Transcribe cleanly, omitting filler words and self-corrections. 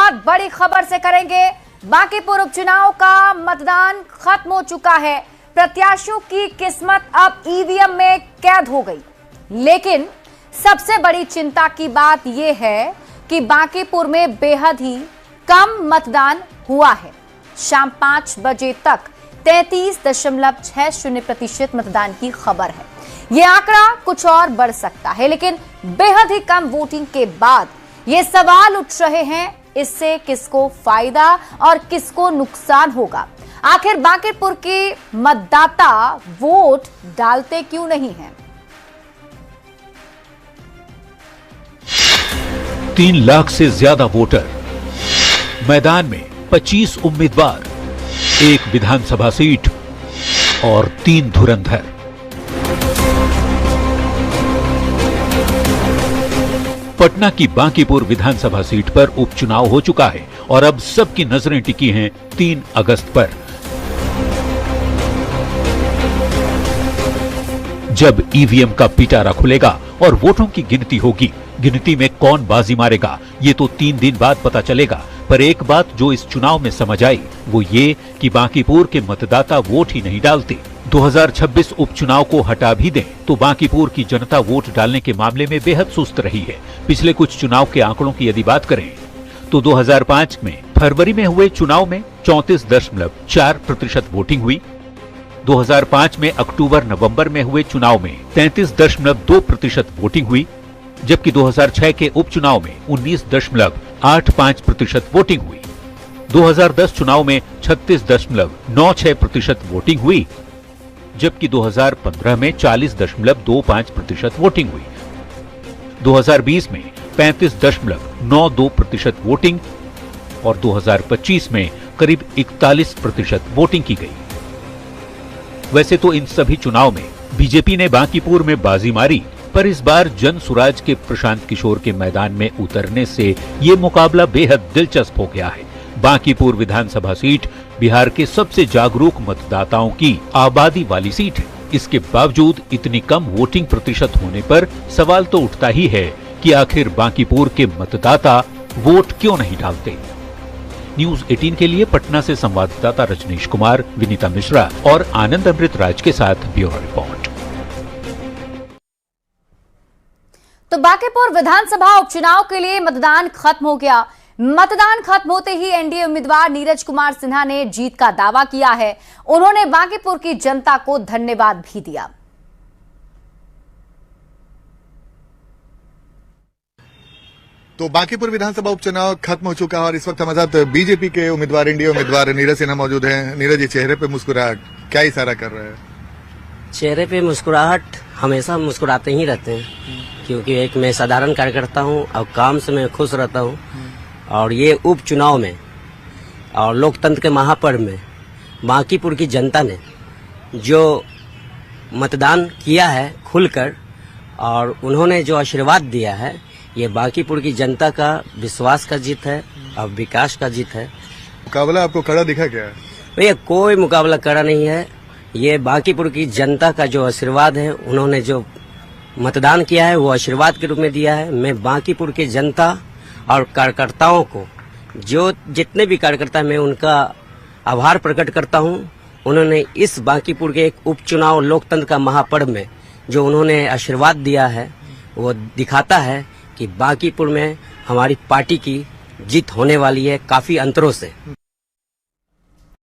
शुरुआत बड़ी खबर से करेंगे। बांकीपुर उपचुनाव का मतदान खत्म हो चुका है। प्रत्याशियों की किस्मत अब ईवीएम में कैद हो गई। लेकिन सबसे बड़ी चिंता की बात यह है कि बांकीपुर में बेहद ही कम मतदान हुआ है। शाम 5 बजे तक 33.60% मतदान की खबर है। यह आंकड़ा कुछ और बढ़ सकता है, लेकिन बेहद ही कम वोटिंग के बाद ये सवाल उठ रहे हैं, इससे किसको फायदा और किसको नुकसान होगा। आखिर बांकीपुर के मतदाता वोट डालते क्यों नहीं हैं? 3 लाख से ज्यादा वोटर, मैदान में 25 उम्मीदवार, 1 विधानसभा सीट और 3 धुरंधर। पटना की बांकीपुर विधानसभा सीट पर उपचुनाव हो चुका है और अब सबकी नजरें टिकी हैं 3 अगस्त पर, जब ईवीएम का पिटारा खुलेगा और वोटों की गिनती होगी। गिनती में कौन बाजी मारेगा ये तो 3 दिन बाद पता चलेगा। पर एक बात जो इस चुनाव में समझ आई वो ये कि बांकीपुर के मतदाता वोट ही नहीं डालते। 2026 उपचुनाव को हटा भी दें तो बांकीपुर की जनता वोट डालने के मामले में बेहद सुस्त रही है। पिछले कुछ चुनाव के आंकड़ों की यदि बात करें तो 2005 में फरवरी में हुए चुनाव में 34.4% वोटिंग हुई। 2005 में अक्टूबर नवंबर में हुए चुनाव में 33.2% वोटिंग हुई, जबकि 2006 के उपचुनाव में 19.85% वोटिंग हुई। 2010 चुनाव में 36.96% वोटिंग हुई, जबकि 2015 में 40.25% वोटिंग हुई। 2020 में 35.92% वोटिंग और 2025 में करीब 41% वोटिंग की गई। वैसे तो इन सभी चुनाव में बीजेपी ने बांकीपुर में बाजी मारी, पर इस बार जन सुराज के प्रशांत किशोर के मैदान में उतरने से ये मुकाबला बेहद दिलचस्प हो गया है। बांकीपुर विधानसभा सीट बिहार के सबसे जागरूक मतदाताओं की आबादी वाली सीट है। इसके बावजूद इतनी कम वोटिंग प्रतिशत होने पर सवाल तो उठता ही है कि आखिर बांकीपुर के मतदाता वोट क्यों नहीं डालते। न्यूज 18 के लिए पटना से संवाददाता रजनीश कुमार, विनीता मिश्रा और आनंद अमृत राज के साथ ब्यूरो रिपोर्ट। तो बांकीपुर विधानसभा उपचुनाव के लिए मतदान खत्म हो गया। मतदान खत्म होते ही एनडीए उम्मीदवार नीरज कुमार सिन्हा ने जीत का दावा किया है। उन्होंने बांकीपुर की जनता को धन्यवाद भी दिया। तो बांकीपुर विधानसभा उपचुनाव खत्म हो चुका है और इस वक्त हमारे साथ बीजेपी के उम्मीदवार, एनडीए उम्मीदवार नीरज सिन्हा मौजूद हैं। नीरज जी, चेहरे पे मुस्कुराहट, क्या इशारा कर रहे हैं? चेहरे पे मुस्कुराहट हमेशा मुस्कुराते ही रहते हैं, क्योंकि एक मैं साधारण कार्यकर्ता हूं और काम से मैं खुश रहता हूं। और ये उपचुनाव में और लोकतंत्र के महापर्व में बांकीपुर की जनता ने जो मतदान किया है खुलकर और उन्होंने जो आशीर्वाद दिया है, ये बांकीपुर की जनता का विश्वास का जीत है और विकास का जीत है। मुकाबला आपको कड़ा दिखा क्या है? भैया कोई मुकाबला कड़ा नहीं है। ये बांकीपुर की जनता का जो आशीर्वाद है, उन्होंने जो मतदान किया है वो आशीर्वाद के रूप में दिया है। मैं बांकीपुर की जनता और कार्यकर्ताओं को, जो जितने भी कार्यकर्ता, मैं उनका आभार प्रकट करता हूं। उन्होंने इस बांकीपुर के एक उपचुनाव लोकतंत्र का महापर्व में जो उन्होंने आशीर्वाद दिया है, वो दिखाता है कि बांकीपुर में हमारी पार्टी की जीत होने वाली है काफी अंतरों से।